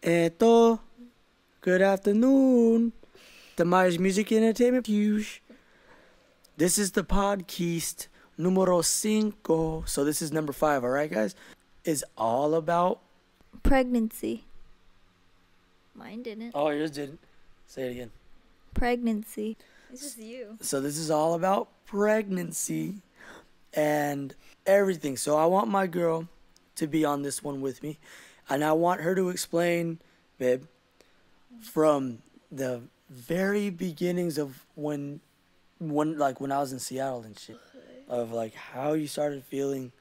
Eto, good afternoon. The Myers Music Entertainment Huge. This is the podcast numero cinco. So this is number 5, alright guys? Is all about... Pregnancy. Mine didn't. Oh, yours didn't. Say it again. Pregnancy. It's just you. So this is all about pregnancy and everything. So I want my girl to be on this one with me. And I want her to explain, babe, from the very beginnings of when I was in Seattle and shit, of like how you started feeling,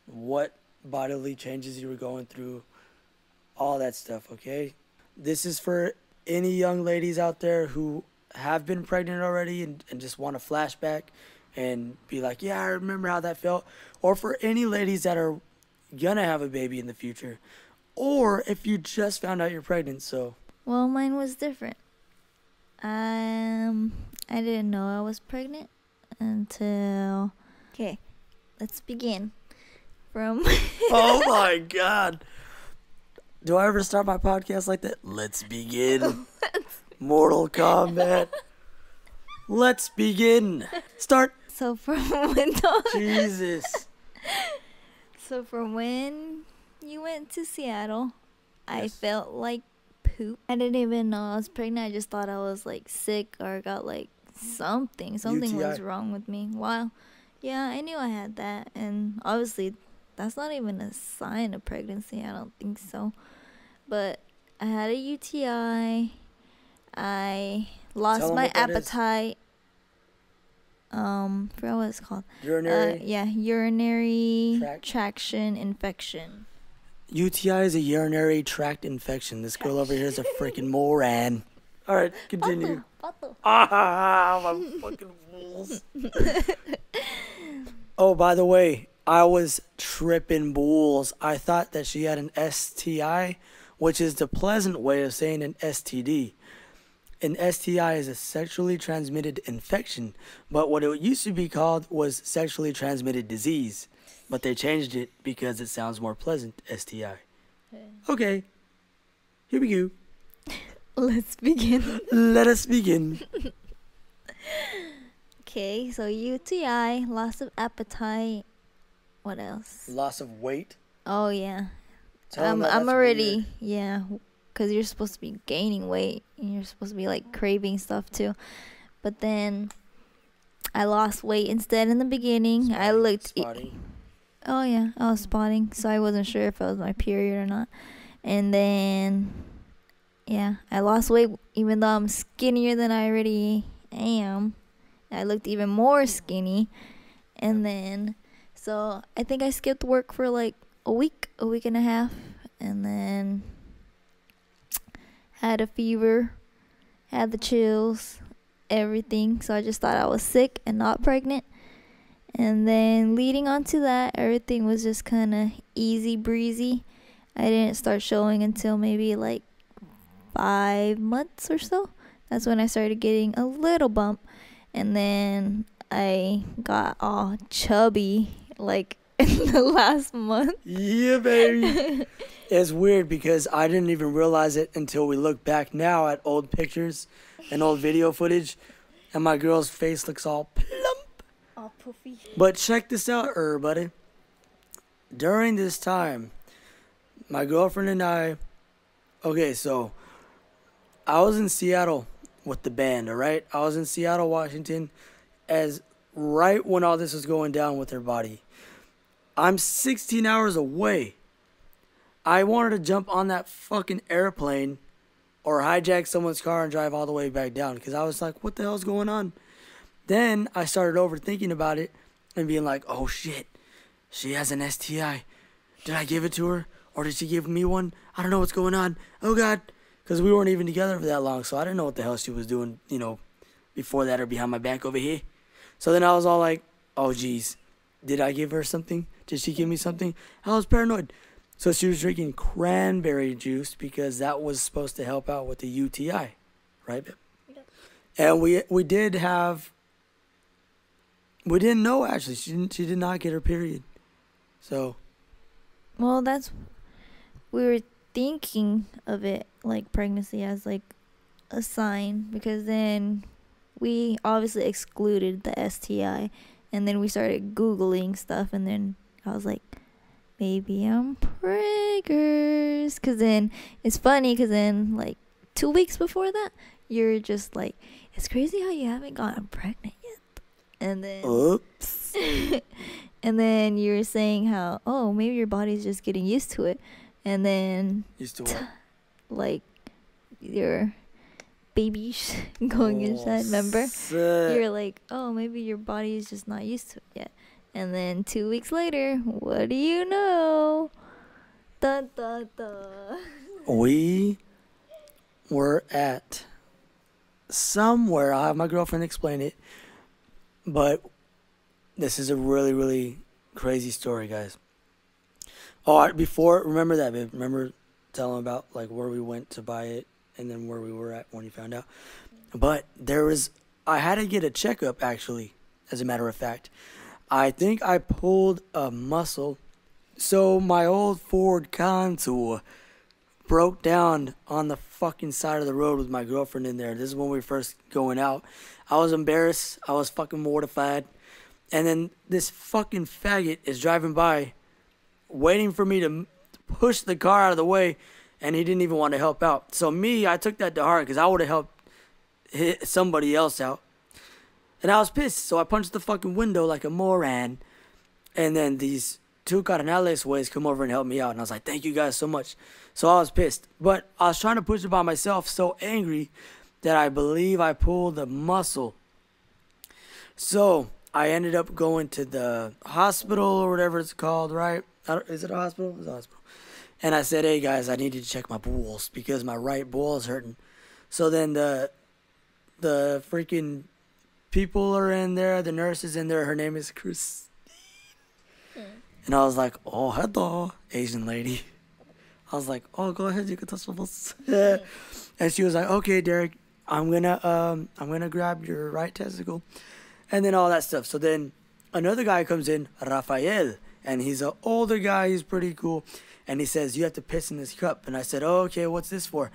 what bodily changes you were going through, all that stuff, okay? This is for any young ladies out there who have been pregnant already and just want a flashback and be like, yeah, I remember how that felt. Or for any ladies that are gonna have a baby in the future. Or if you just found out you're pregnant, so. Well, mine was different. I didn't know I was pregnant until... Okay, let's begin. From... Oh my God. Do I ever start my podcast like that? Let's begin. Mortal Kombat. Let's begin. Start. So from when... Jesus. So from when you went to Seattle, I felt like poop. I didn't even know I was pregnant. I just thought I was like sick or got like something. Something UTI. was wrong with me. Wow. Yeah, I knew I had that. And obviously, that's not even a sign of pregnancy. I don't think so. But I had a UTI. I lost Tell 'em my what that is. appetite. Forgot what it's called. Urinary. Urinary Tract. traction infection. UTI is a urinary tract infection. This girl over here is a freaking moron. All right, continue. Pato. Ah, my fucking balls. Oh, by the way, I was tripping bulls. I thought that she had an STI, which is the pleasant way of saying an STD. An STI is a sexually transmitted infection, but what it used to be called was sexually transmitted disease. But they changed it because it sounds more pleasant, STI. Okay, here we go. Let's begin. Let us begin. Okay, so UTI, loss of appetite. What else? Loss of weight. Oh yeah, Tell 'em that I'm that's already weird. because you're supposed to be gaining weight and you're supposed to be like craving stuff too, but then I lost weight instead in the beginning. I looked. Spotting. Oh yeah, I was spotting, so I wasn't sure if it was my period or not. And then, yeah, I lost weight even though I'm skinnier than I already am. I looked even more skinny. And then, so I think I skipped work for like a week and a half. And then had a fever, had the chills, everything. So I just thought I was sick and not pregnant. And then leading on to that, everything was just kind of easy breezy. I didn't start showing until maybe like 5 months or so. That's when I started getting a little bump. And then I got all chubby like in the last month. Yeah, baby. It's weird because I didn't even realize it until we look back now at old pictures and old video footage. And my girl's face looks all plump. All poofy. But check this out, everybody. During this time, my girlfriend and I... Okay, so I was in Seattle with the band, all right? I was in Seattle, Washington, as right when all this was going down with her body. I'm 16 hours away. I wanted to jump on that fucking airplane or hijack someone's car and drive all the way back down because I was like, what the hell's going on? Then I started overthinking about it and being like, oh shit, she has an STI. Did I give it to her? Or did she give me one? I don't know what's going on. Oh God. Because we weren't even together for that long, so I didn't know what the hell she was doing, before that or behind my back over here. So then I was all like, oh geez, did I give her something? Did she give me something? I was paranoid. So she was drinking cranberry juice because that was supposed to help out with the UTI, right? Yep. And we did have... We didn't know, actually. She did not get her period. So... Well, we were thinking of it like pregnancy as like a sign, because then we obviously excluded the STI, and then we started Googling stuff, and then I was like, maybe I'm preggers. Because then it's funny, because then like 2 weeks before that, you're just like, it's crazy how you haven't gotten pregnant yet. And then Oops. and then you're saying how, oh, maybe your body's just getting used to it. And then Used to what? like your babies going inside, remember? You're like, oh, maybe your body is just not used to it yet. And then 2 weeks later, what do you know? Dun, dun, dun. We were at somewhere. I'll have my girlfriend explain it. But this is a really, really crazy story, guys. Oh, before, remember that, babe. Remember telling about like where we went to buy it and then where we were at when you found out. But I had to get a checkup, actually, as a matter of fact. I think I pulled a muscle. So my old Ford Contour broke down on the fucking side of the road with my girlfriend in there. This is when we were first going out. I was embarrassed. I was fucking mortified. And then this fucking faggot is driving by, waiting for me to push the car out of the way, and he didn't even want to help out. So I took that to heart, because I would have helped hit somebody else out. And I was pissed, so I punched the fucking window like a moron. And then these two Cardenales ways come over and help me out. And I was like, thank you guys so much. So I was pissed. But I was trying to push it by myself, so angry that I believe I pulled a muscle. So I ended up going to the hospital or whatever it's called, right? Is it a hospital? It's a hospital. And I said, hey, guys, I needed to check my balls because my right ball is hurting. So then the freaking people are in there. The nurse is in there. Her name is Christine. And I was like, oh, hello, Asian lady. I was like, oh, go ahead. You can touch my balls. And she was like, okay, Derek, I'm gonna grab your right testicle. And then all that stuff. So then another guy comes in, Rafael. And he's an older guy. He's pretty cool. And he says, you have to piss in this cup. And I said, oh, okay, what's this for?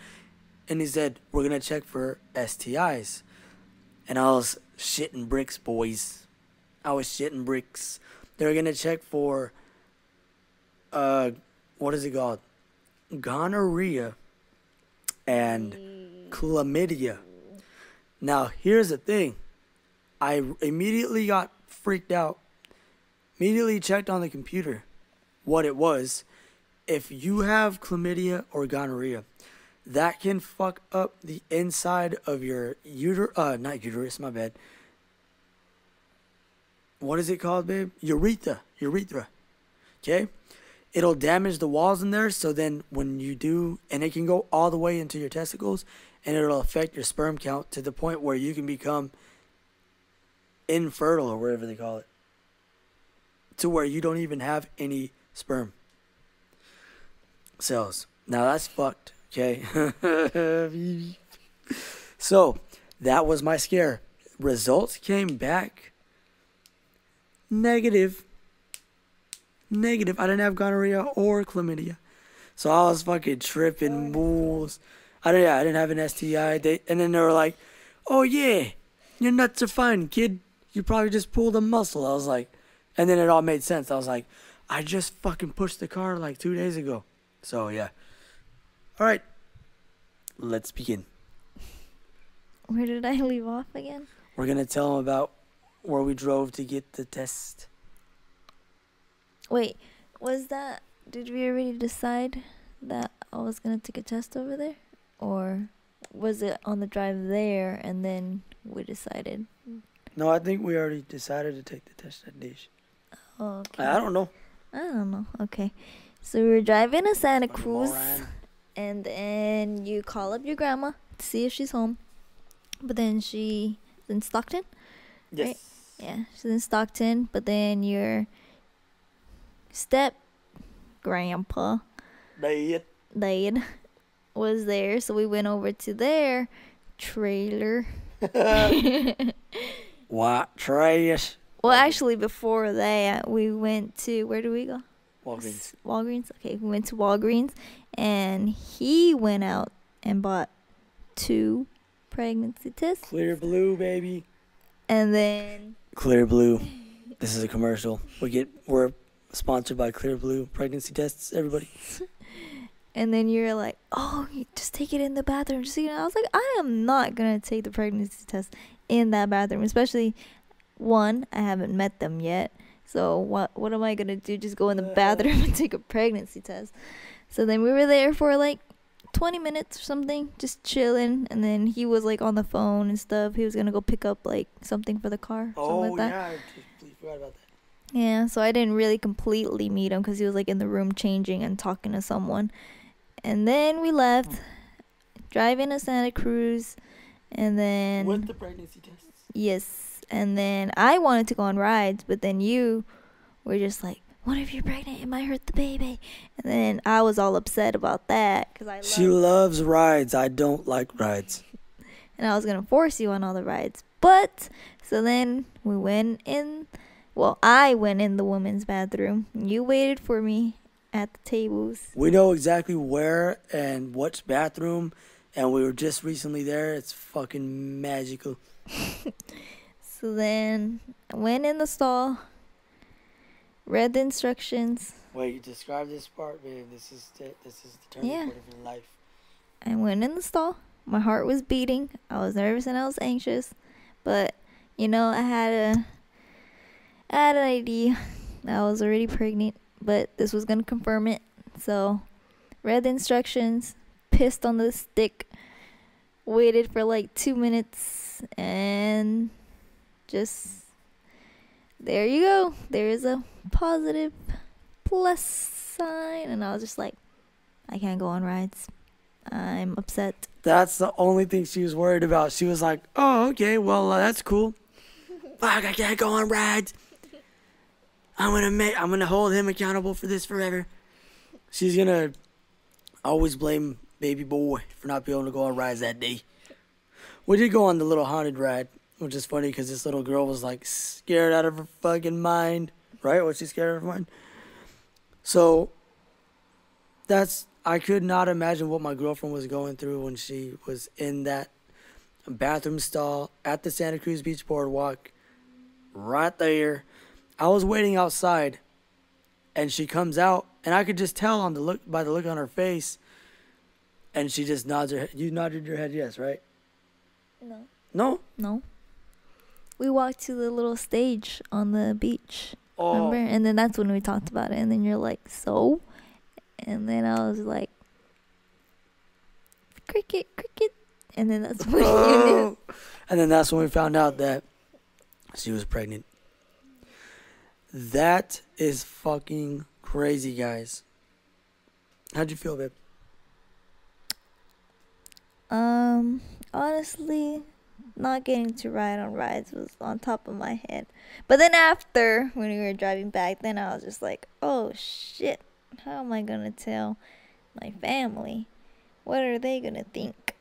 And he said, we're going to check for STIs. And I was shitting bricks, boys. I was shitting bricks. They were going to check for, what is it called? Gonorrhea and chlamydia. Now, here's the thing. I immediately got freaked out. Immediately checked on the computer what it was. If you have chlamydia or gonorrhea, that can fuck up the inside of your not uterus, my bad. What is it called, babe? Urethra. Okay? It'll damage the walls in there, so then when you do, and it can go all the way into your testicles, and it'll affect your sperm count to the point where you can become infertile or whatever they call it. To where you don't even have any sperm cells. Now that's fucked, okay? So, that was my scare. Results came back negative. I didn't have gonorrhea or chlamydia. So I was fucking tripping bulls. I didn't have an STI. And then they were like, oh yeah, your nuts are fine, kid. You probably just pulled a muscle. I was like, and then it all made sense. I was like, I just fucking pushed the car like 2 days ago. So, yeah. All right. Let's begin. Where did I leave off again? We're going to tell them about where we drove to get the test. Wait, did we already decide that I was going to take a test over there? Or was it on the drive there and then we decided? No, I think we already decided to take the test at Dish. Oh, okay. I don't know. Okay. So we were driving to Santa Cruz, Moron. and then you call up your grandma to see if she's home. But then she's in Stockton? Yes. Right? Yeah, she's in Stockton, but then your grandpa Dad was there, so we went over to their trailer. What trash? Well, actually, before that, we went to, where did we go? Walgreens. Walgreens. Okay, we went to Walgreens, and he went out and bought 2 pregnancy tests. Clear Blue, baby. And then Clear Blue. This is a commercial. We're sponsored by Clear Blue pregnancy tests, everybody. And then you're like, oh, you just take it in the bathroom. I was like, I am not going to take the pregnancy test in that bathroom. Especially, one, I haven't met them yet. So what am I going to do? Just go in the bathroom and take a pregnancy test. So then we were there for like 20 minutes or something, just chilling. And then he was like on the phone and stuff. He was going to go pick up like something for the car. Something like that. Yeah, I completely forgot about that. Yeah, so I didn't really completely meet him because he was like in the room changing and talking to someone. And then we left, driving to Santa Cruz, and then... With the pregnancy tests? Yes, and then I wanted to go on rides, but then you were just like, what if you're pregnant? It might hurt the baby. And then I was all upset about that. She loves rides. I don't like rides. And I was going to force you on all the rides. But, so then we went in... Well, I went in the women's bathroom. You waited for me at the tables. We know exactly where and which bathroom, and we were just recently there. It's fucking magical. So then I went in the stall, read the instructions. Wait, describe this part, babe. This is the turning point of your life. I went in the stall. My heart was beating. I was nervous and I was anxious. But, you know, I had an idea. I was already pregnant, but this was going to confirm it. So, read the instructions, pissed on the stick, waited for like 2 minutes, and just, there you go. There is a positive plus sign. And I was just like, I can't go on rides. I'm upset. That's the only thing she was worried about. She was like, oh, okay, well, that's cool. Fuck, I can't go on rides. I'm gonna hold him accountable for this forever. She's gonna always blame baby boy for not being able to go on rides that day. We did go on the little haunted ride, which is funny because this little girl was like scared out of her fucking mind. Right? Was she scared out of her mind? So, I could not imagine what my girlfriend was going through when she was in that bathroom stall at the Santa Cruz Beach Boardwalk. Right there. I was waiting outside, and she comes out, and I could just tell by the look on her face, and she just nods her head. You nodded your head yes, right? No. No? No. We walked to the little stage on the beach. Oh. Remember? And then that's when we talked about it. And then you're like, so? And then I was like, cricket. And then that's when you knew. And then that's when we found out that she was pregnant. That is fucking crazy, guys. How'd you feel, babe? Honestly, not getting to ride on rides was on top of my head. But then after, when we were driving back, then I was just like, oh shit, how am I gonna tell my family? What are they gonna think?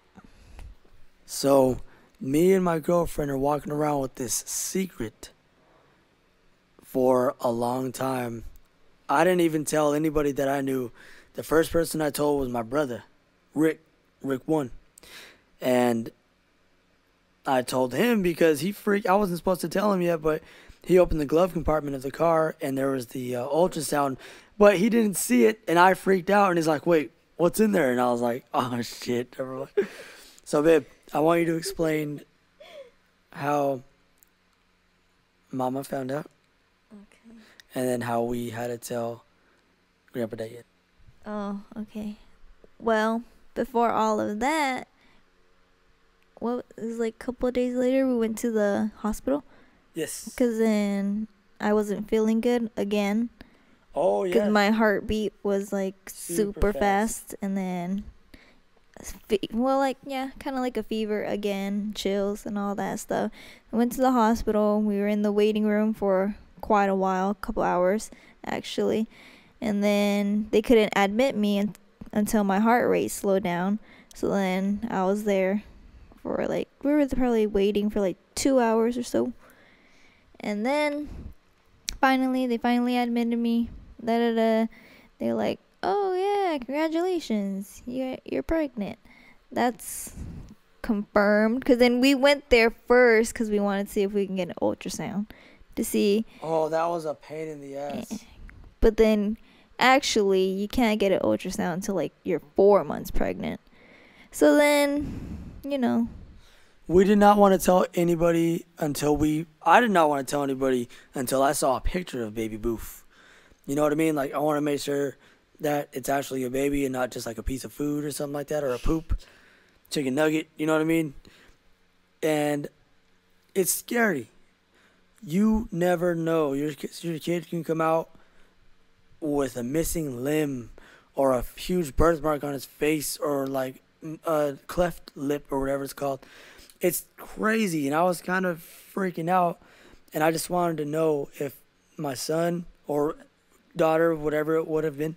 So, me and my girlfriend are walking around with this secret for a long time. I didn't even tell anybody that I knew. The first person I told was my brother, Rick 1. And I told him because he freaked. I wasn't supposed to tell him yet, but he opened the glove compartment of the car and there was the ultrasound, but he didn't see it, and I freaked out. And he's like, "Wait, what's in there?" And I was like, "Oh shit!" So, babe, I want you to explain how Mama found out. Okay. And then how we had to tell Grandpa Dad. Oh, okay. Well, before all of that, it was like a couple of days later, we went to the hospital. Yes. Because then I wasn't feeling good again. Oh, yeah. Because my heartbeat was like super fast. And then, kind of like a fever again, chills and all that stuff. I went to the hospital. We were in the waiting room for quite a while, a couple hours actually. And then they couldn't admit me until my heart rate slowed down. So then I was there for we were probably waiting for 2 hours or so. And then they finally admitted me. They're like, oh yeah, yeah, congratulations, you're pregnant. That's confirmed. Because then we went there first because we wanted to see if we can get an ultrasound to see. Oh, that was a pain in the ass. But then actually you can't get an ultrasound until like you're 4 months pregnant. So then, We did not want to tell anybody I did not want to tell anybody until I saw a picture of baby Boof. You know what I mean? Like, I want to make sure that it's actually a baby and not just like a piece of food or something like that, or a poop, chicken nugget, you know what I mean? And it's scary. You never know. Your kid can come out with a missing limb or a huge birthmark on his face or like a cleft lip or whatever it's called. It's crazy, and I was kind of freaking out, and I just wanted to know if my son or daughter, whatever it would have been,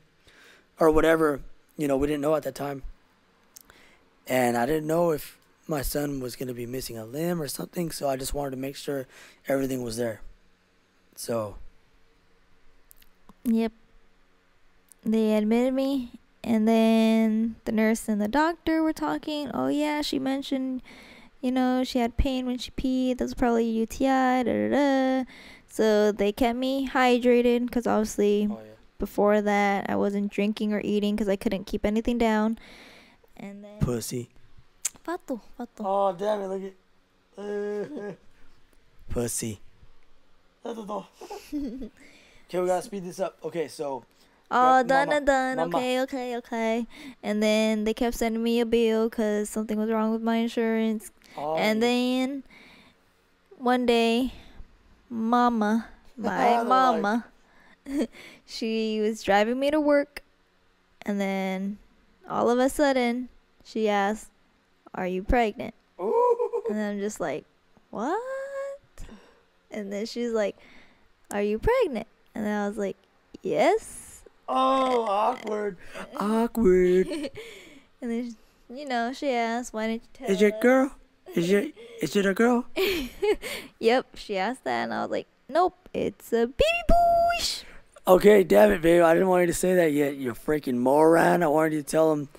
or whatever, we didn't know at that time. And I didn't know if my son was going to be missing a limb or something, so I just wanted to make sure everything was there. So. Yep. They admitted me, and then the nurse and the doctor were talking. Oh, yeah, she mentioned, she had pain when she peed. That was probably a UTI, da-da-da. So they kept me hydrated because obviously before that I wasn't drinking or eating because I couldn't keep anything down. And then Pussy. Fato. Oh, damn it, look at Pussy. Okay, we gotta speed this up. Okay, so. Oh, done. Mama. Okay. And then they kept sending me a bill because something was wrong with my insurance. Oh, and then one day, my mama, she was driving me to work. And then all of a sudden, she asked, "Are you pregnant?" Ooh. And I'm just like, "What?" And then she's like, "Are you pregnant?" And then I was like, "Yes." Oh, awkward. Awkward. And then, she asked, "Why didn't you tell Is it us?" girl? Is it a girl? Yep, she asked that, and I was like, "Nope, it's a baby boy." Okay, damn it, babe. I didn't want you to say that yet, you freaking moron. I wanted you to tell him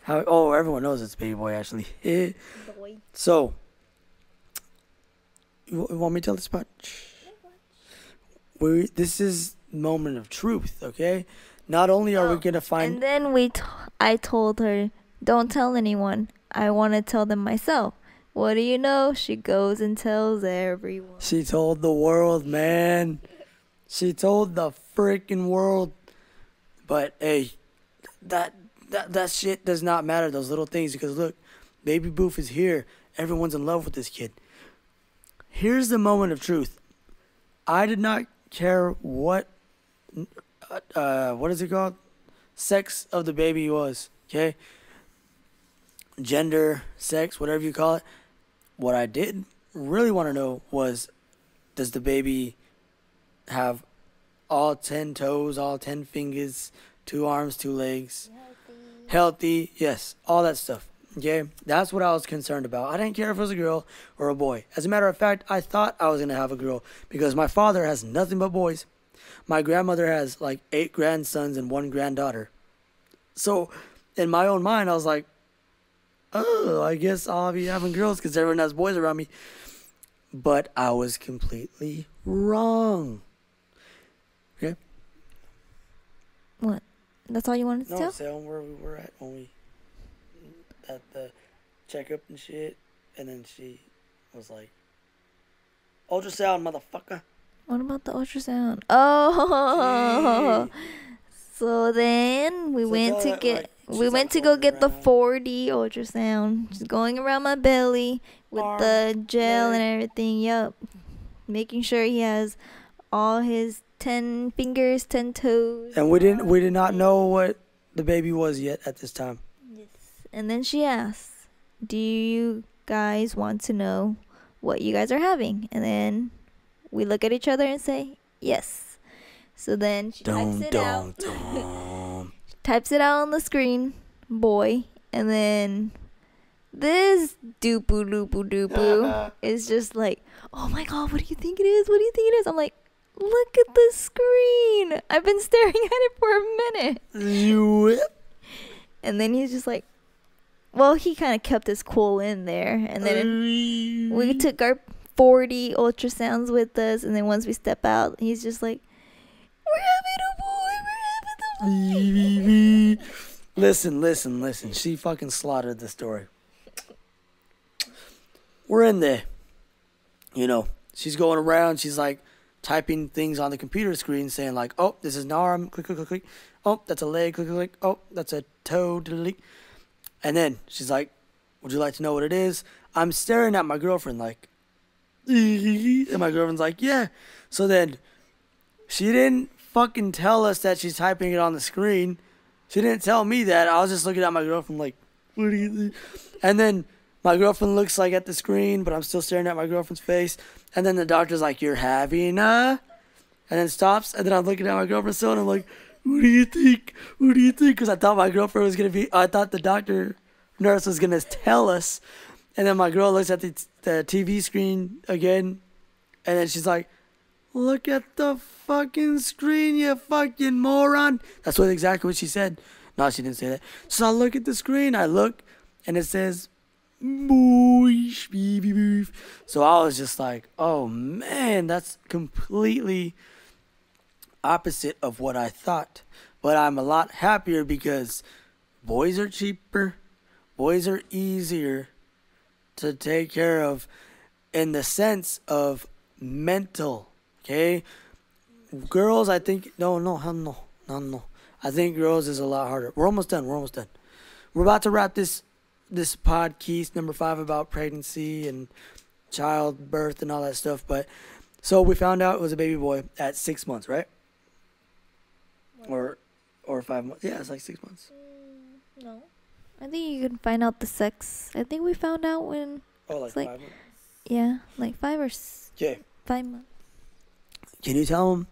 how. Oh, everyone knows it's baby boy, actually. Boy. So, you want me to tell this part? This is moment of truth, okay? Not only are we gonna find. And then I told her, "Don't tell anyone. I want to tell them myself." What do you know? She goes and tells everyone. She told the world, man. She told the freaking world. But hey, that shit does not matter. Those little things, because look, baby Boof is here. Everyone's in love with this kid. Here's the moment of truth. I did not care what is it called? Sex of the baby was, okay? Gender, sex, whatever you call it. What I did really want to know was, does the baby have all 10 toes, all 10 fingers, 2 arms, 2 legs? Healthy, yes, all that stuff, okay? That's what I was concerned about. I didn't care if it was a girl or a boy. As a matter of fact, I thought I was going to have a girl because my father has nothing but boys. My grandmother has like 8 grandsons and 1 granddaughter. So, in my own mind, I was like, oh, I guess I'll be having girls because everyone has boys around me. But I was completely wrong. Okay? What? That's all you wanted to No, tell? tell them where we were at when we at the checkup and shit. And then she was like, ultrasound, motherfucker. What about the ultrasound? Oh, Gee. so then we went to get go get the 4D ultrasound. Just going around my belly with Arm, the gel leg. and everything. Yup, making sure he has all his 10 fingers, 10 toes. And we did not know what the baby was yet at this time. Yes. And then she asks, "Do you guys want to know what you guys are having?" And then we look at each other and say, "Yes." So then she types it out. Types it out on the screen, boy. And then this doopoo is just like, "Oh my God, what do you think it is? What do you think it is?" I'm like, "Look at the screen. I've been staring at it for a minute." And then he's just like, well, he kind of kept his cool in there. And then we took our 40 ultrasounds with us. And then once we step out, he's just like, we're having a boy. Listen. She fucking slaughtered the story. We're in there. You know, she's going around. She's like typing things on the computer screen saying like, oh, this is an arm. Click, click, click, click. Oh, that's a leg. Click, click, click. Oh, that's a toe. Delete. And then she's like, would you like to know what it is? I'm staring at my girlfriend like, and my girlfriend's like, yeah. So then she didn't fucking tell us that she's typing it on the screen. She didn't tell me that. I was just looking at my girlfriend like, what do you think? And then my girlfriend looks like at the screen, but I'm still staring at my girlfriend's face. And then the doctor's like, you're having a... And then stops. And then I'm looking at my girlfriend still, and I'm like, what do you think? What do you think? Because I thought my girlfriend was going to be... I thought the nurse was going to tell us. And then my girl looks at the TV screen again. And then she's like, look at the fucking screen, you fucking moron. That's exactly what she said. No, she didn't say that. So I look at the screen. I look, and it says... So I was just like, oh man, that's completely opposite of what I thought. But I'm a lot happier because boys are cheaper, boys are easier to take care of in the sense of mental, okay? Girls, I think, no. I think girls is a lot harder. We're almost done. We're about to wrap this podcast number 5 about pregnancy and childbirth and all that stuff. But so we found out it was a baby boy at 6 months, right? Or 5 months. Yeah, it's like 6 months. No, I think you can find out the sex. I think we found out when. Oh, like 5 months. Yeah, like 5 or 5 months. Can you tell them?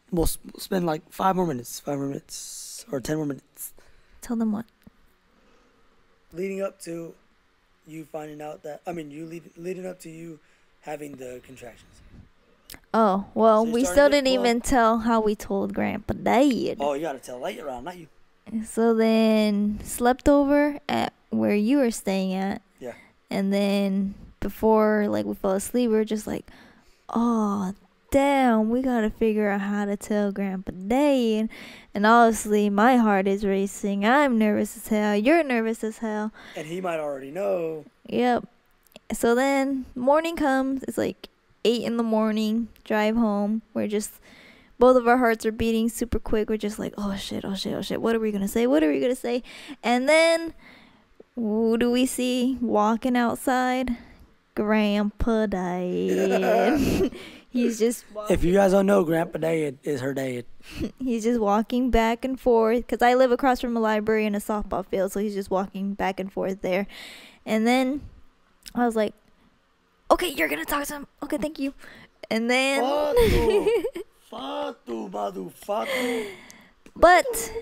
We'll spend like 5 more minutes, or 10 more minutes. Tell them what? Leading up to you finding out that, leading up to you having the contractions. Oh, well, So we still didn't even tell how we told Grandpa Dad. Oh, you gotta tell later on, not you. So then slept over at where you were staying at. Yeah. And then before we fell asleep, we were just like, oh, damn, we gotta figure out how to tell Grandpa Dad. And obviously my heart is racing. I'm nervous as hell. You're nervous as hell. And he might already know. Yep. So then morning comes. It's like 8 in the morning. Drive home. We're just, both of our hearts are beating super quick. We're just like, oh shit. What are we gonna say? And then who do we see walking outside? Grandpa Dad. He's just walking. If you guys don't know, Grandpa Dad is her dad. He's just walking back and forth because I live across from a library and a softball field, so he's just walking back and forth there. And then I was like, okay, you're gonna talk to him. Okay, thank you. And then Fatu. But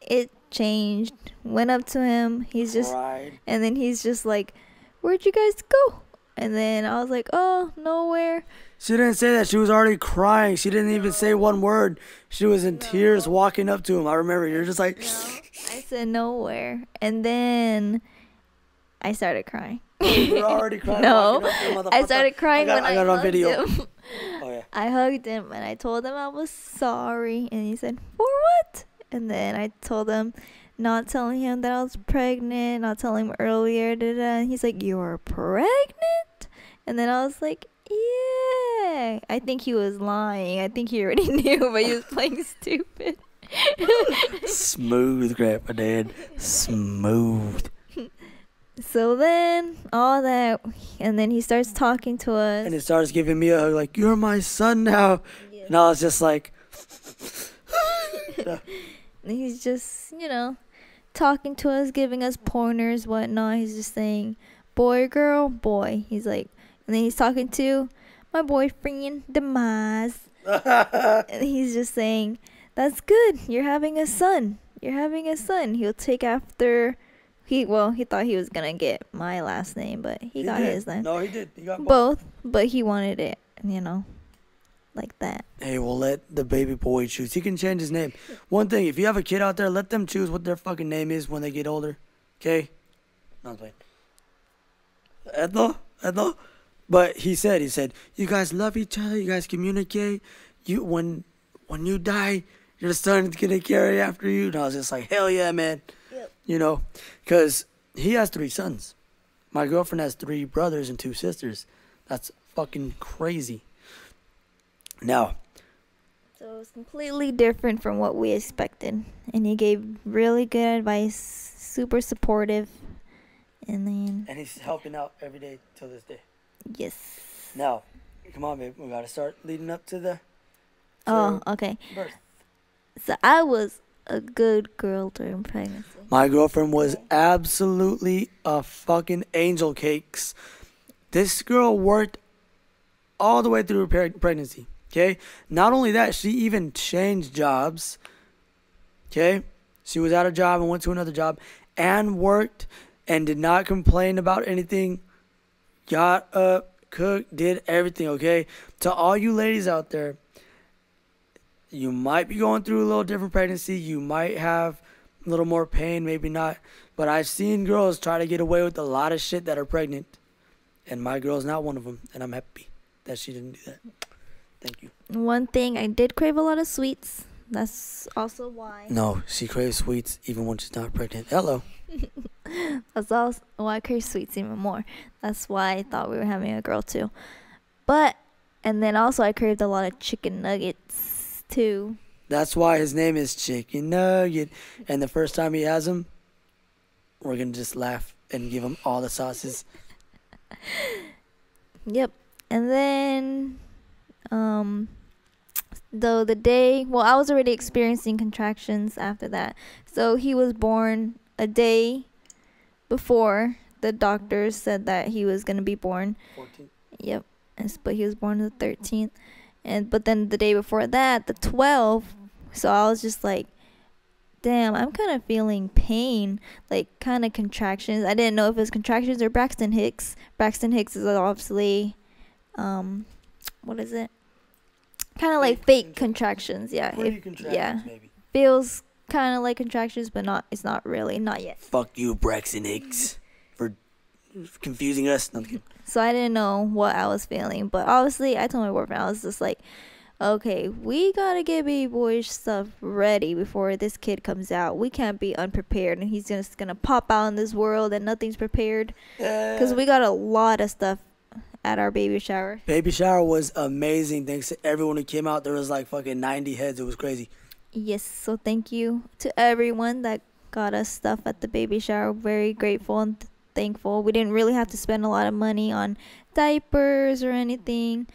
it changed. Went up to him. He's just cried. And then he's just like, where'd you guys go? And then I was like, oh, nowhere. She didn't say that. She was already crying. She didn't even say one word. She was in tears walking up to him. I remember. You're just like... No. I said nowhere. And then I started crying. You were already crying? No. I started crying when I got on hugged video. him. Oh, yeah. I hugged him and I told him I was sorry. And he said, for what? And then I told him, not telling him that I was pregnant, not telling him earlier. And he's like, you're pregnant? And then I was like, yeah. I think he was lying. I think he already knew, but he was playing stupid. Smooth, Grandpa Dad. Smooth. So then, all that, and then he starts talking to us. And he starts giving me a hug, like, you're my son now. Yeah. And I was just like... And he's just, talking to us, giving us pointers, whatnot. He's just saying, boy, girl, boy. He's like, and then he's talking to my boyfriend, Demise. And he's just saying, that's good. You're having a son. He'll take after... He thought he was going to get my last name, but he got did. his name. No, he did. He got both, but he wanted it, like that. Hey, we'll let the baby boy choose. He can change his name. One thing, if you have a kid out there, let them choose what their fucking name is when they get older. Okay? No, I'm playing. Ethel. But he said, you guys love each other. You guys communicate. When you die, your son's gonna carry after you. And I was just like, hell yeah, man. Yep. You know, because he has 3 sons. My girlfriend has 3 brothers and 2 sisters. That's fucking crazy. Now, So it was completely different from what we expected. And he gave really good advice, super supportive. And he's helping out every day till this day. yes. Now, come on, babe. We gotta start leading up to the Okay. birth. So I was a good girl during pregnancy. My girlfriend was absolutely a fucking angel cakes. This girl worked all the way through her pregnancy. Okay? Not only that, she even changed jobs. Okay? She was at a job and went to another job and worked and did not complain about anything. Got up, cooked, did everything, okay? To all you ladies out there, you might be going through a little different pregnancy. You might have a little more pain, maybe not. But I've seen girls try to get away with a lot of shit that are pregnant. And my girl's not one of them. And I'm happy that she didn't do that. Thank you. One thing, I did crave a lot of sweets. That's also why. No, she craves sweets even when she's not pregnant. Hello. That's also why I crave sweets even more. That's why I thought we were having a girl too. But, and then also I craved a lot of chicken nuggets too. That's why his name is Chicken Nugget. And the first time he has them, we're going to just laugh and give him all the sauces. Yep. And then, though the day, well, I was already experiencing contractions after that. So he was born a day before the doctors said that he was going to be born. 14. Yep. But he was born on the 13th. But then the day before that, the 12th, so I was just like, damn, I'm kind of feeling pain, like kind of contractions. I didn't know if it was contractions or Braxton Hicks. Braxton Hicks is obviously, what is it? Kind of like fake contractions. Yeah. Maybe. Feels kind of like contractions, but not. It's not really. Not yet. Fuck you, Braxton Hicks, for confusing us. No, I'm kidding. So I didn't know what I was feeling, but obviously I told my boyfriend, I was just like, okay, we gotta get baby boy stuff ready before this kid comes out. We can't be unprepared and he's just gonna pop out in this world and nothing's prepared. Because we got a lot of stuff at our baby shower. Baby shower was amazing. Thanks to everyone who came out. There was like fucking 90 heads. It was crazy. Yes, so thank you to everyone that got us stuff at the baby shower. Very grateful and thankful. We didn't really have to spend a lot of money on diapers or anything.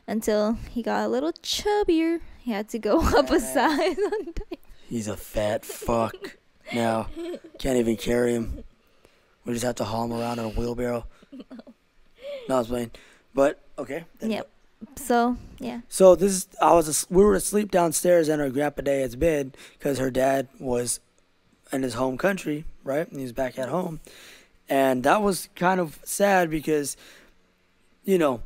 Until he got a little chubbier. He had to go up a size on diapers. He's a fat fuck. Now, can't even carry him. We just have to haul him around in a wheelbarrow. No, I was playing. But, okay. Yep. So, yeah. So, we were asleep downstairs in our Grandpa Dad's bed because her dad was in his home country, right? And he was back at home. And that was kind of sad because, you know,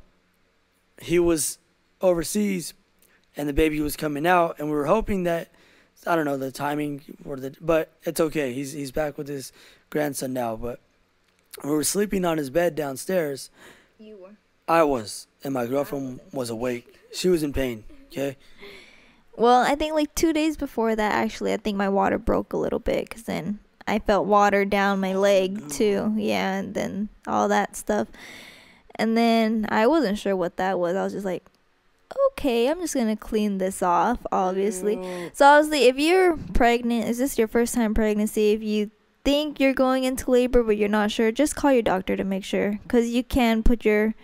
he was overseas and the baby was coming out and we were hoping that, I don't know, the timing but it's okay. He's back with his grandson now, but we were sleeping on his bed downstairs. You were. I was, and my girlfriend was awake. She was in pain, okay? Well, I think like 2 days before that, actually, I think my water broke a little bit because then I felt water down my leg too. Yeah, and then all that stuff. And then I wasn't sure what that was. I was just like, okay, I'm just going to clean this off, obviously. Ew. So obviously, if you're pregnant, is this your first time pregnancy? If you think you're going into labor but you're not sure, just call your doctor to make sure. Because you can put your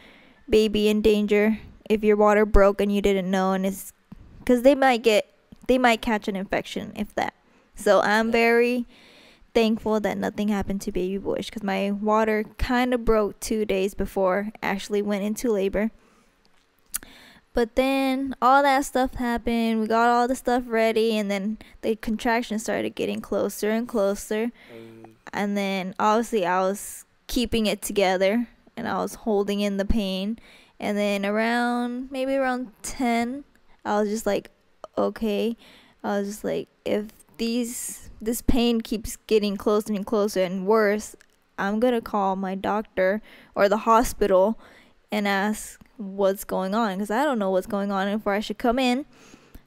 baby in danger if your water broke and you didn't know. And it's because they might catch an infection, if that. So I'm very thankful that nothing happened to baby Bush because my water kind of broke 2 days before I actually went into labor. But then all that stuff happened. We got all the stuff ready, and then the contractions started getting closer and closer. And then obviously I was keeping it together and I was holding in the pain. And then around 10, I was just like, okay. I was just like, if this pain keeps getting closer and closer and worse, I'm gonna call my doctor or the hospital and ask what's going on, because I don't know what's going on and if I should come in.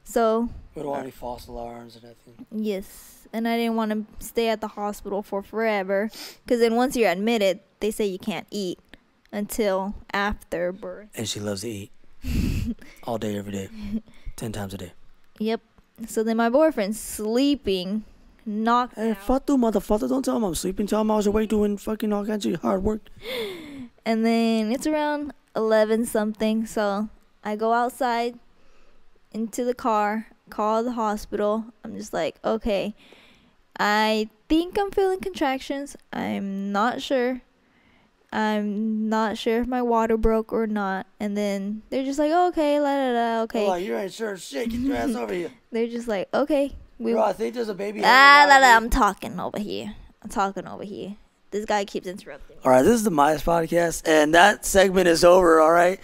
So We don't want any false alarms or nothing. yes, and I didn't want to stay at the hospital for forever, because then once you're admitted, they say you can't eat until after birth. And she loves to eat. All day, every day. 10 times a day. Yep. So then my boyfriend's sleeping, knocked Hey, out. fuck you, motherfucker. Don't tell him I'm sleeping. Tell him I was awake doing fucking all kinds of hard work. And then it's around 11 something, so I go outside into the car, call the hospital. I'm just like, okay, I think I'm feeling contractions. I'm not sure. I'm not sure if my water broke or not. And then they're just like, okay, la da da, okay. Oh, you ain't sure shit. Get your ass over here. They're just like, okay. Bro, I think there's a baby. I'm talking over here. This guy keeps interrupting me. All right, this is the Midas podcast, and that segment is over, all right?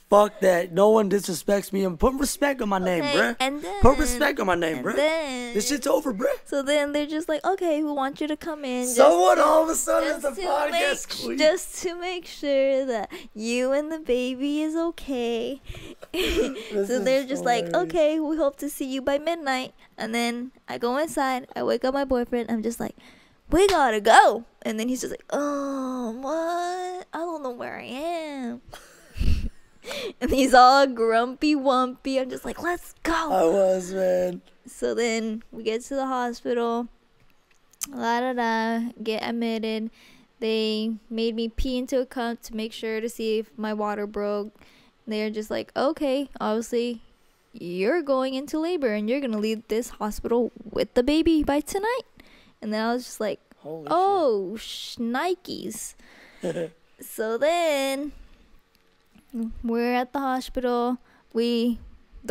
Fuck that. No one disrespects me. I'm putting respect on my name, bruh. And then, Put respect on my name, and bruh. then, This shit's over, bruh. so then they're just like, okay, we want you to come in. Someone all of a sudden is just the to podcast queen. just to make sure that you and the baby is okay. So they're just like, hilarious. okay, we hope to see you by midnight. And then I go inside, I wake up my boyfriend, I'm just like, we gotta go. And then he's just like, oh, what? I don't know where I am. And he's all grumpy wumpy. I'm just like, let's go. I was, man. So then we get to the hospital, get admitted. They made me pee into a cup to make sure to see if my water broke. They're just like, okay, obviously you're going into labor and you're going to leave this hospital with the baby by tonight. And then I was just like, Holy oh, shnikes. shit. So then we're at the hospital. The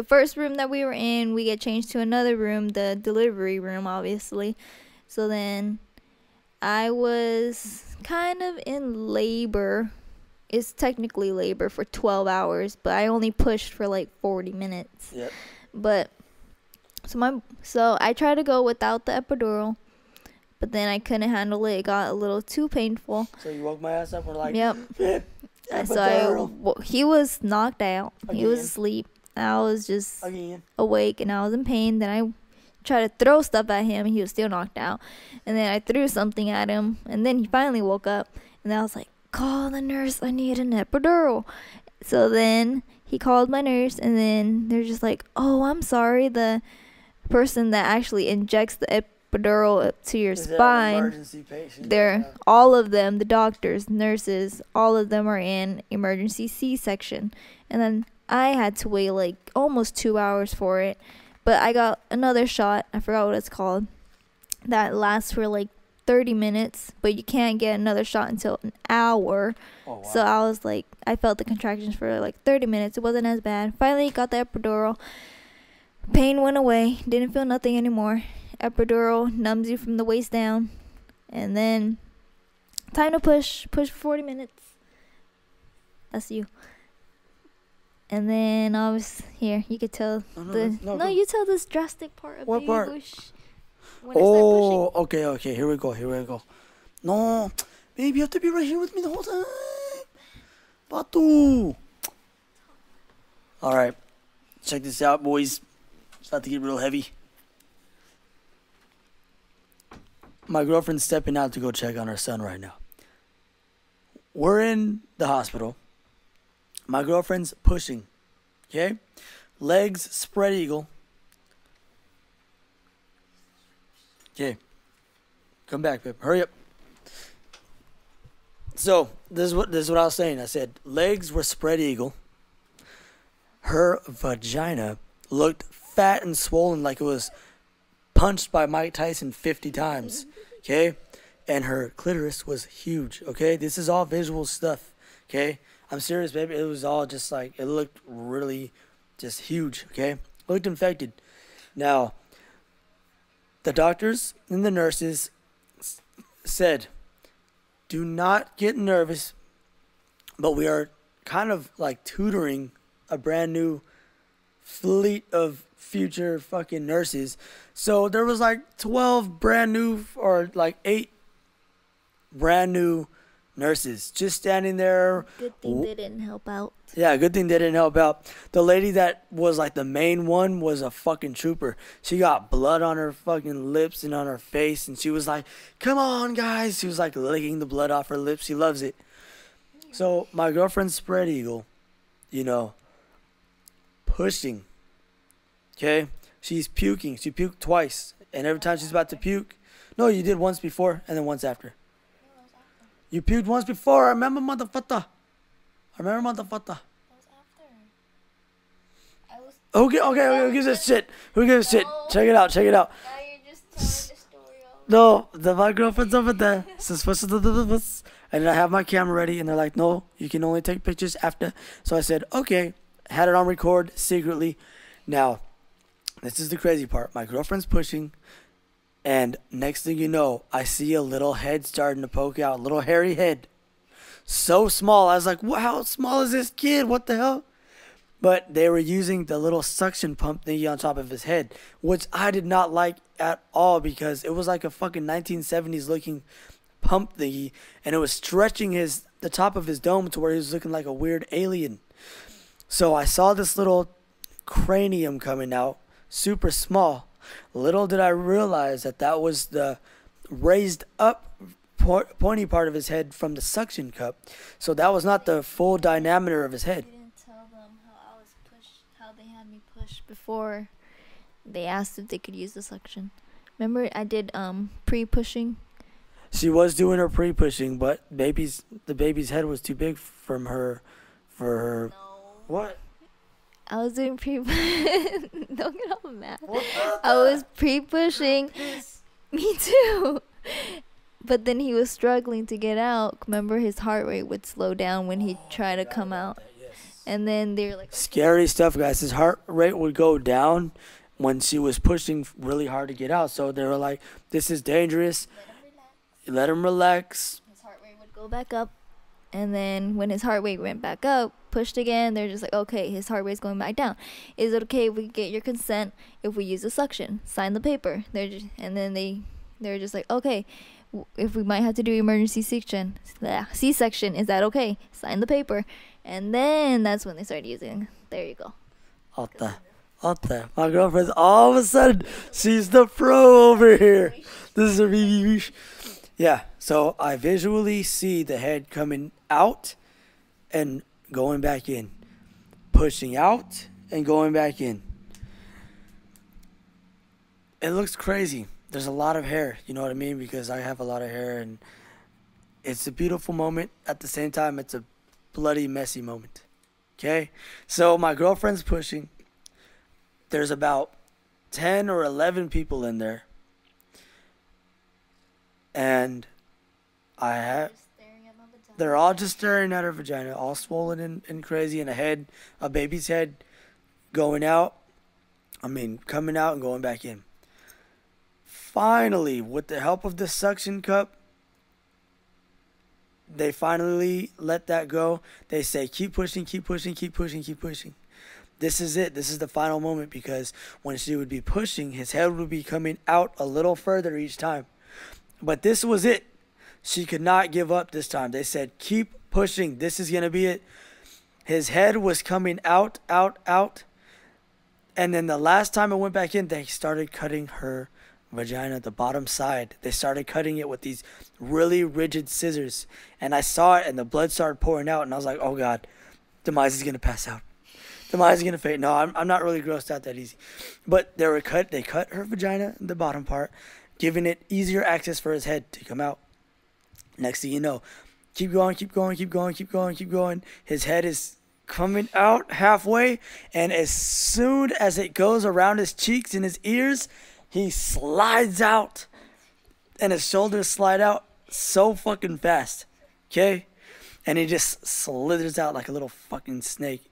first room that we were in, we get changed to another room, the delivery room, obviously. So then I was kind of in labor. It's technically labor for 12 hours, but I only pushed for like 40 minutes. Yep. But so I tried to go without the epidural, but then I couldn't handle it. It got a little too painful. So you woke my ass up and were like, Yep. He was knocked out. He was Again. asleep. I was just Again. awake and I was in pain. Then I tried to throw stuff at him and he was still knocked out. And then I threw something at him and then he finally woke up. And I was like, call the nurse. I need an epidural. So then he called my nurse and then they're just like, oh, I'm sorry. The person that actually injects the epidural to your Is that an spine, emergency patient? they're all of them, the doctors, nurses, all of them are in emergency C-section. And then I had to wait like almost 2 hours for it, but I got another shot, I forgot what it's called, that lasts for like 30 minutes, but you can't get another shot until an hour. Oh, wow. So I was like, I felt the contractions for like 30 minutes. It wasn't as bad. Finally got the epidural. Pain went away, didn't feel nothing anymore. Epidural numbs you from the waist down, and then time to push for 40 minutes. That's you. And then I was here. You could tell No, you tell this drastic part of What the part? English. When I start pushing. Okay. Here we go. No, baby, you have to be right here with me the whole time. Batu. All right, check this out, boys. It's about to get real heavy. My girlfriend's stepping out to go check on her son right now. We're in the hospital. My girlfriend's pushing. Okay? Legs spread eagle. Okay. Come back, babe. Hurry up. So, this is what I was saying. I said legs were spread eagle. Her vagina looked fat and swollen like it was punched by Mike Tyson 50 times. Okay? And her clitoris was huge. Okay? This is all visual stuff. Okay? I'm serious, baby. It was all just like, it looked really just huge. Okay? Looked infected. Now, the doctors and the nurses said, do not get nervous, but we are kind of like tutoring a brand new fleet of future fucking nurses. So there was like 12 brand new, or like 8 brand new nurses just standing there. Good thing they didn't help out. Yeah, good thing they didn't help out. The lady that was like the main one was a fucking trooper. She got blood on her fucking lips and on her face, and she was like, "Come on, guys." She was like licking the blood off her lips. She loves it. So my girlfriend's spread eagle, you know, pushing. Okay? She's puking. She puked twice. And every time she's about to puke. No, you did once before and then once after. You puked once before. I remember, motherfucker. Okay, who gives a shit? Who gives a shit? Check it out. Now you're just telling the story No, my girlfriend's over there. And I have my camera ready, and they're like, "No, you can only take pictures after." So I said, "Okay." Had it on record secretly. Now, this is the crazy part. My girlfriend's pushing, and next thing you know, I see a little head starting to poke out, a little hairy head. So small. I was like, how small is this kid? What the hell? But they were using the little suction pump thingy on top of his head, which I did not like at all, because it was like a fucking 1970s looking pump thingy, and it was stretching the top of his dome to where he was looking like a weird alien. So I saw this little cranium coming out, super small. Little did I realize that was the raised up pointy part of his head from the suction cup. So that was not the full diameter of his head. You didn't tell them how they had me push before they asked if they could use the suction. Remember I did pre-pushing? She was doing her pre-pushing, but the baby's head was too big for her. No. What? I was doing Don't get all mad. I was pre-pushing. Me too. But then he was struggling to get out. Remember, his heart rate would slow down when he tried to come out. And then they're like... Scary stuff, guys. His heart rate would go down when she was pushing really hard to get out. So they were like, "This is dangerous. Let him relax." His heart rate would go back up. And then when his heart rate went back up, pushed again, they're just like, "Okay, his heart rate's going back down. Is it okay if we get your consent if we use the suction? Sign the paper." They're just like, "Okay, if we might have to do emergency C-section, is that okay? Sign the paper." And then that's when they started using. There you go. Out there. My girlfriend's all of a sudden, she's the pro over here. This is a review. Yeah, so I visually see the head coming out and going back in, pushing out and going back in. It looks crazy. There's a lot of hair, you know what I mean? Because I have a lot of hair, and it's a beautiful moment. At the same time, it's a bloody, messy moment. Okay? So my girlfriend's pushing. There's about 10 or 11 people in there. And they're all just staring at her vagina, all swollen and crazy, and a baby's head coming out and going back in. Finally, with the help of the suction cup, they finally let that go. They say, "Keep pushing, keep pushing, keep pushing, keep pushing." This is it. This is the final moment, because when she would be pushing, his head would be coming out a little further each time. But this was it. She could not give up this time. They said, "Keep pushing. This is going to be it." His head was coming out. And then the last time it went back in, they started cutting her vagina, the bottom side. They started cutting it with these really rigid scissors. And I saw it, and the blood started pouring out. And I was like, "Oh, God, Demise is going to pass out. Demise is going to faint." No, I'm not really grossed out that easy. But they cut her vagina, the bottom part, giving it easier access for his head to come out. Next thing you know, keep going. His head is coming out halfway, and as soon as it goes around his cheeks and his ears, he slides out, and his shoulders slide out so fucking fast, okay? And he just slithers out like a little fucking snake.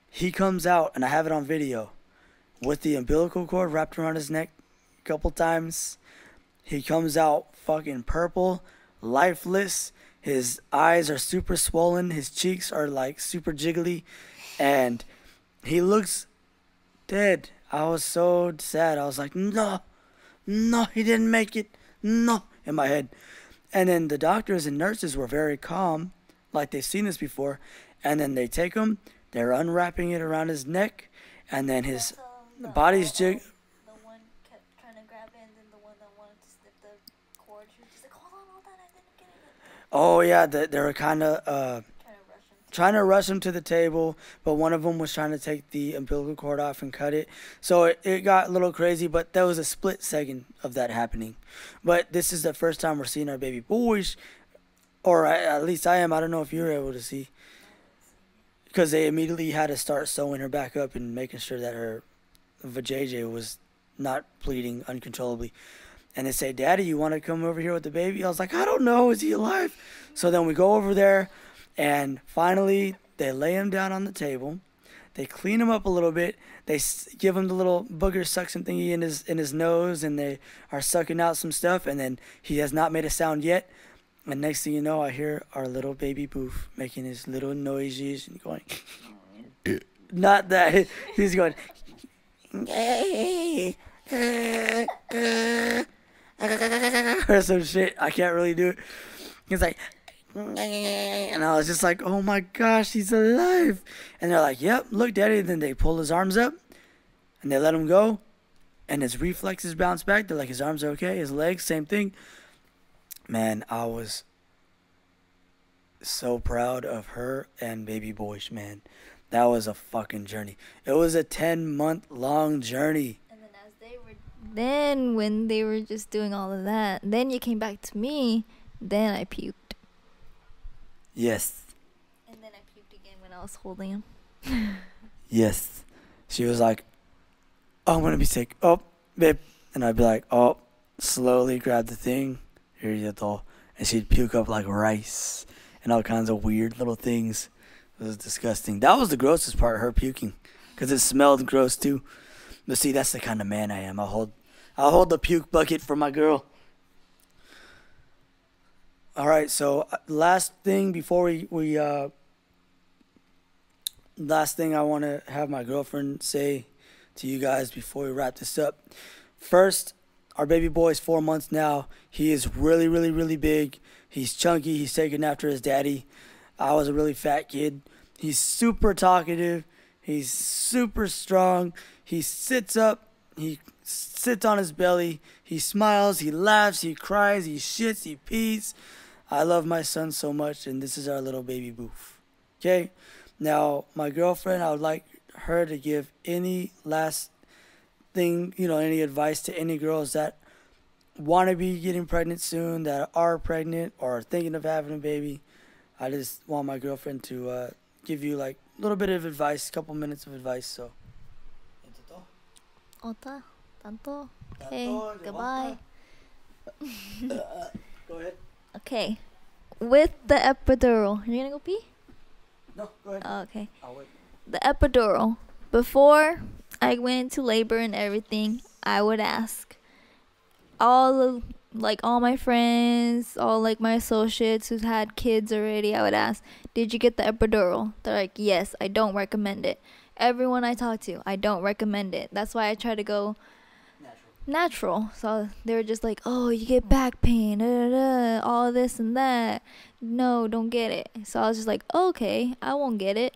He comes out, and I have it on video, with the umbilical cord wrapped around his neck a couple times. He comes out fucking purple, lifeless. His eyes are super swollen. His cheeks are like super jiggly. And He looks dead. I was so sad. I was like, no, no, he didn't make it. No, in my head. And then the doctors and nurses were very calm, like they've seen this before. And then they take him, they're unwrapping it around his neck, and then his body's The one kept trying to grab it, and then the one that wanted to snip the cord, she was just like, hold on, I didn't get it. Oh yeah, they were kind of Trying to rush him. to the table, but one of them was trying to take the umbilical cord off and cut it. So it got a little crazy, but there was a split second of that happening. But this is the first time we're seeing our baby boys, or at least I am. I don't know if you were able to see, because they immediately had to start sewing her back up and making sure that her vajayjay was not bleeding uncontrollably. And they say, Daddy, you want to come over here with the baby? I was like, I don't know. Is he alive? So then we go over there, and finally they lay him down on the table. They clean him up a little bit. They give him the little booger suction thingy in his nose, and they are sucking out some stuff. And then he has not made a sound yet. And next thing you know, I hear our little baby Boof making his little noises and going, not that, he's going, or some shit. I can't really do it. He's like, and I was just like, oh my gosh, he's alive. And they're like, yep, look, Daddy. And then they pull his arms up, and they let him go, and his reflexes bounce back. They're like, his arms are okay, his legs, same thing. Man, I was so proud of her and baby Boish, man. That was a fucking journey. It was a 10-month long journey. And then when they were just doing all of that, then you came back to me, then I puked. Yes. And then I puked again when I was holding him. Yes. She was like, oh, I'm going to be sick. Oh, babe. And I'd be like, oh, slowly grab the thing. Here you go. And she'd puke up like rice and all kinds of weird little things. It was disgusting. That was the grossest part, her puking, because it smelled gross too. But see, that's the kind of man I am. I'll hold the puke bucket for my girl. All right, so last thing before last thing I want to have my girlfriend say to you guys before we wrap this up. First, our baby boy is 4 months now. He is really, really, really big. He's chunky. He's taken after his daddy. I was a really fat kid. He's super talkative. He's super strong. He sits up. He sits on his belly. He smiles. He laughs. He cries. He shits. He pees. I love my son so much, and this is our little baby Boof. Okay? Now, my girlfriend, I would like her to give any last thing, any advice to any girls that want to be getting pregnant soon, that are pregnant or are thinking of having a baby. I just want my girlfriend to give you like a little bit of advice, a couple minutes of advice. So, Ota, tanto. Okay, goodbye. Go ahead. Okay, with the epidural, you gonna go pee? No, go ahead. Oh, okay. I'll wait. The epidural. Before I went into labor and everything, I would ask all my friends, all like my associates who've had kids already, I would ask, did you get the epidural? They're like, yes, I don't recommend it. Everyone I talk to, I don't recommend it. That's why I try to go natural. So they were just like, oh, you get back pain, all this and that. No, don't get it. So I was just like, okay, I won't get it.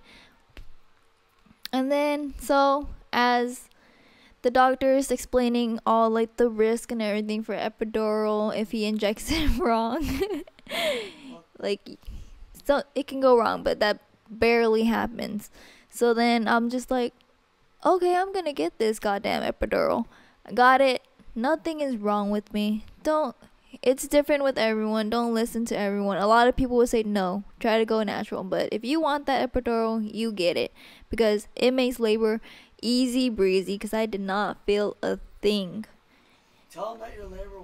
And then, so as the doctor is explaining all like the risk and everything for epidural, if he injects it wrong, like, so it can go wrong, but that barely happens. So then I'm just like, okay, I'm gonna get this goddamn epidural. I got it. Nothing is wrong with me. It's different with everyone. Don't listen to everyone. A lot of people would say no, try to go natural. But if you want that epidural, you get it, because it makes labor easy breezy, because I did not feel a thing. Tell them that your labor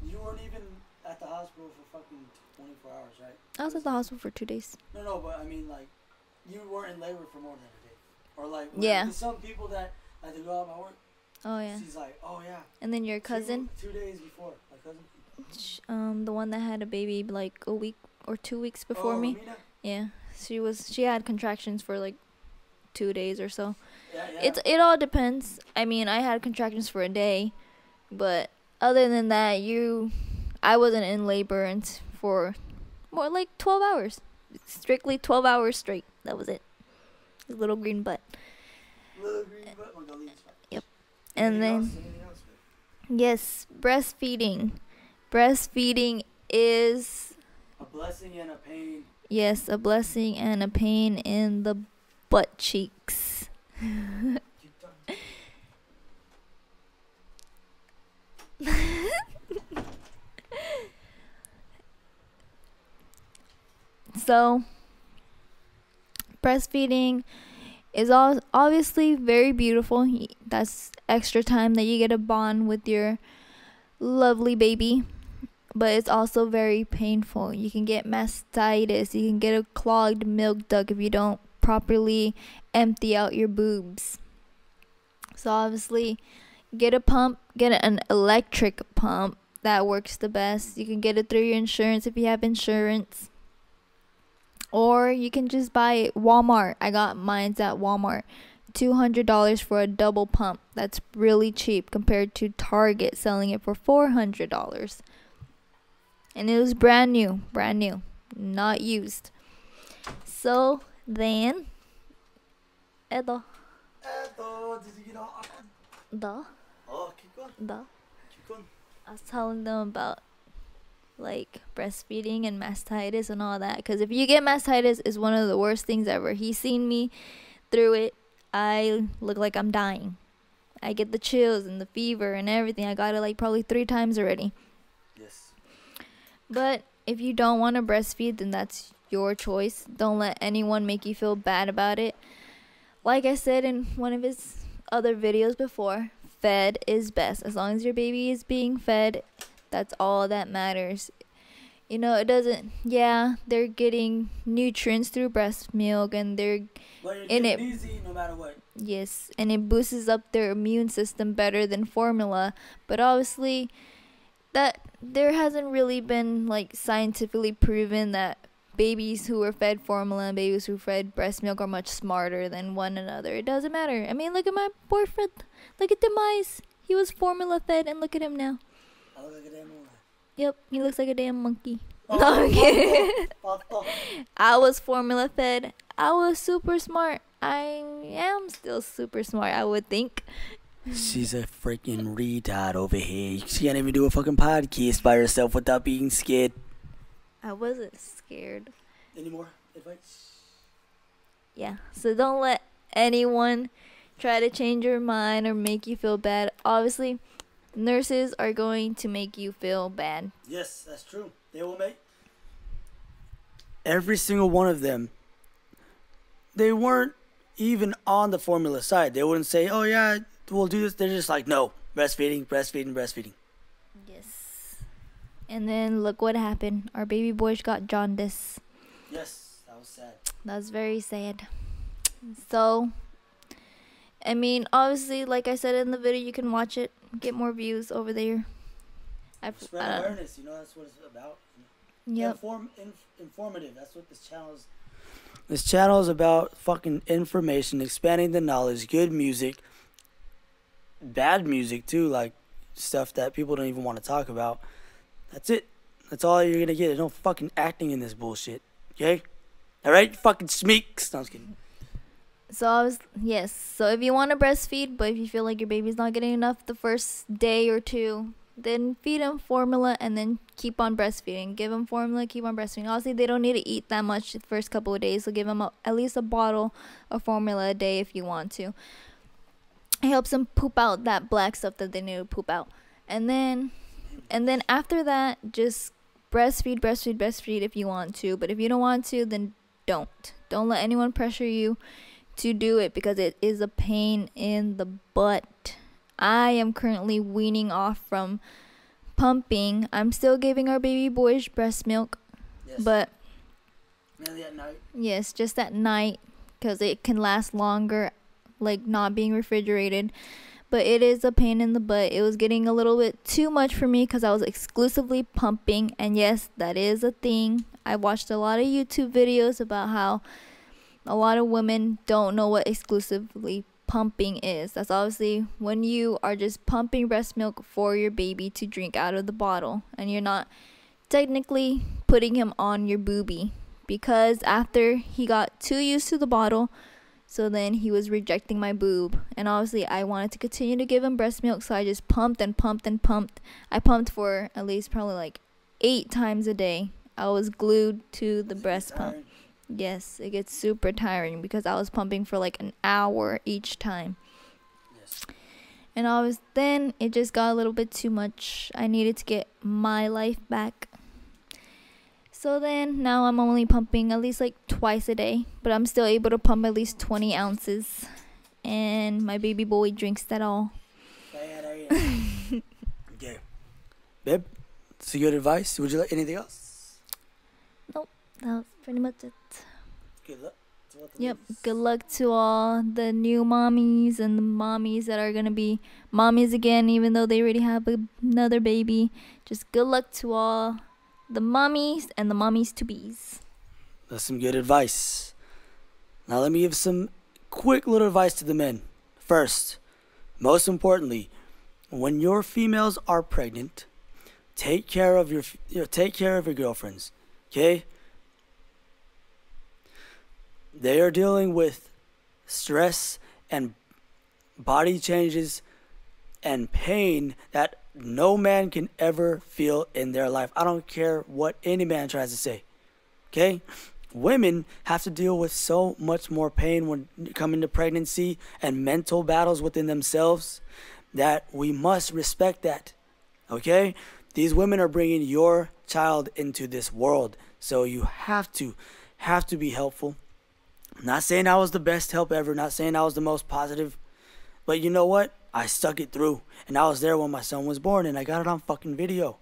you weren't even at the hospital for fucking 24 hours, right? I was at the hospital for 2 days. No, but I mean, like, you weren't in labor for more than a day. Or like, yeah. There's some people that like to go out my work. Oh yeah. She's like, oh yeah. And then your cousin? 2 days before, my cousin. The one that had a baby like a week or 2 weeks before me. Amina? Yeah. She had contractions for like 2 days or so. Yeah. It all depends. I mean, I had contractions for a day, but other than that, I wasn't in labor and for more like 12 hours. Strictly 12 hours straight. That was it. Little green butt. Little green butt. Yep. And then Anything else? yes, breastfeeding. Breastfeeding is A blessing and a pain. yes, a blessing and a pain in the butt cheeks. So, breastfeeding is obviously very beautiful. That's extra time that you get to bond with your lovely baby. But it's also very painful. You can get mastitis. You can get a clogged milk duct if you don't properly empty out your boobs. So obviously, get a pump. Get an electric pump. That works the best. You can get it through your insurance if you have insurance. Or you can just buy it Walmart. I got mine at Walmart. $200 for a double pump. That's really cheap compared to Target selling it for $400. And it was brand new, not used. So then, Edo. Did you get all? Oh, keep going. Keep going. I was telling them about like breastfeeding and mastitis and all that. Because if you get mastitis, it's one of the worst things ever. He's seen me through it. I look like I'm dying. I get the chills and the fever and everything. I got it like probably 3 times already. Yes. But if you don't want to breastfeed, then that's your choice. Don't let anyone make you feel bad about it. Like I said in one of his other videos before, fed is best. As long as your baby is being fed, that's all that matters. You know, it doesn't, they're getting nutrients through breast milk and they're in it easy no matter what. Yes, and it boosts up their immune system better than formula. But obviously, that there hasn't really been like scientifically proven that babies who are fed formula and babies who are fed breast milk are much smarter than one another. It doesn't matter. I mean, look at my boyfriend. Look at Demise. He was formula fed, and look at him now. I look like a damn monkey. Yep, he looks like a damn monkey. Oh, No, I'm kidding. Papa. I was formula fed. I was super smart. I am still super smart, I would think. She's a freaking retard over here. She can't even do a fucking podcast by herself without being scared. I wasn't scared. Any more advice? Yeah, so don't let anyone try to change your mind or make you feel bad. Obviously, nurses are going to make you feel bad. Yes, that's true. They will make every single one of them. They weren't even on the formula side. They wouldn't say, "Oh yeah, we'll do this." They're just like, "No, breastfeeding, breastfeeding, breastfeeding." Yes. And then look what happened. Our baby boy got jaundice. Yes, that was sad. That's very sad. So, I mean, obviously, like I said in the video, you can watch it, get more views over there. Spread awareness, you know, that's what it's about. Yep. Informative, that's what this channel is. This channel is about fucking information, expanding the knowledge, good music, bad music too, like stuff that people don't even want to talk about. That's it. That's all you're gonna get. There's no fucking acting in this bullshit. Okay? Alright, fucking smeeks. No, I was kidding. So so if you want to breastfeed, but if you feel like your baby's not getting enough the first day or two, then feed them formula and then keep on breastfeeding. Give them formula, keep on breastfeeding. Obviously, they don't need to eat that much the first couple of days, so give them at least a bottle of formula a day if you want to. It helps them poop out that black stuff that they need to poop out. And then after that, just breastfeed if you want to. But if you don't want to, then don't. Don't let anyone pressure you to do it because it is a pain in the butt. I am currently weaning off from pumping. I'm still giving our baby boys breast milk, Yes. but Mainly at night. yes, just at night because it can last longer, like not being refrigerated. But it is a pain in the butt. It was getting a little bit too much for me because I was exclusively pumping. And yes, that is a thing. I watched a lot of YouTube videos about how a lot of women don't know what exclusively pumping is. That's obviously when you are just pumping breast milk for your baby to drink out of the bottle, and you're not technically putting him on your boobie, because after he got too used to the bottle, so then he was rejecting my boob, and obviously I wanted to continue to give him breast milk, so I just pumped and pumped and pumped. I pumped for at least probably like 8 times a day. I was glued to the breast pump. Yes, it gets super tiring because I was pumping for like an hour each time. Yes. And then it just got a little bit too much. I needed to get my life back. So then now I'm only pumping at least like twice a day, but I'm still able to pump at least 20 ounces. And my baby boy drinks that all. Okay. Babe, it's good advice. Would you like anything else? Nope, that was pretty much it. Good luck. Yep, good luck to all the new mommies and the mommies that are going to be mommies again, even though they already have another baby. Just good luck to all the mommies and the mommies to bees. That's some good advice. Now let me give some quick little advice to the men. First, most importantly, when your females are pregnant, take care of your girlfriends. Okay? They are dealing with stress and body changes and pain that no man can ever feel in their life. I don't care what any man tries to say. Okay? Women have to deal with so much more pain when coming to pregnancy and mental battles within themselves that we must respect that. Okay? These women are bringing your child into this world. So you have to be helpful. Not saying I was the best help ever, not saying I was the most positive, but you know what? I stuck it through, and I was there when my son was born, and I got it on fucking video.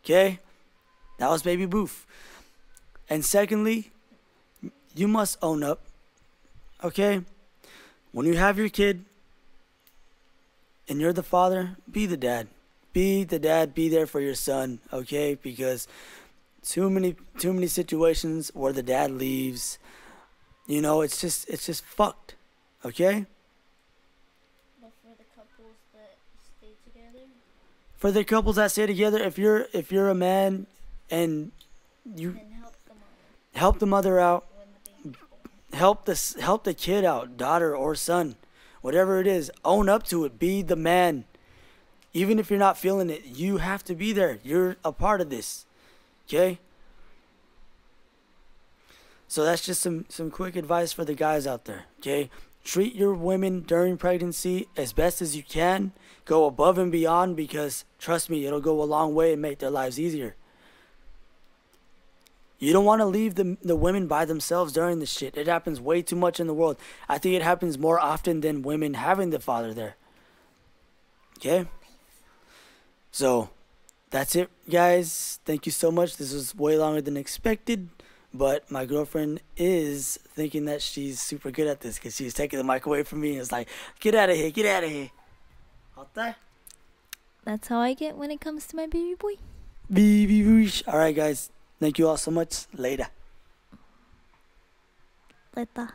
Okay? That was baby Boof. And secondly, you must own up. Okay? When you have your kid, and you're the father, be the dad. Be the dad, be there for your son, okay? Because too many situations where the dad leaves. You know, it's just fucked. Okay? But for the couples that stay together? For the couples that stay together, if you're a man and you help the mother out, help the kid out, daughter or son, whatever it is, own up to it, be the man. Even if you're not feeling it, you have to be there. You're a part of this. Okay? So that's just some quick advice for the guys out there, okay? Treat your women during pregnancy as best as you can. Go above and beyond because, trust me, it'll go a long way and make their lives easier. You don't want to leave the women by themselves during this shit. It happens way too much in the world. I think it happens more often than women having the father there. Okay? So, that's it, guys. Thank you so much. This was way longer than expected. But my girlfriend is thinking that she's super good at this because she's taking the mic away from me and it's like, get out of here, get out of here. That's how I get when it comes to my baby boy. Baby boy. All right, guys. Thank you all so much. Later. Later.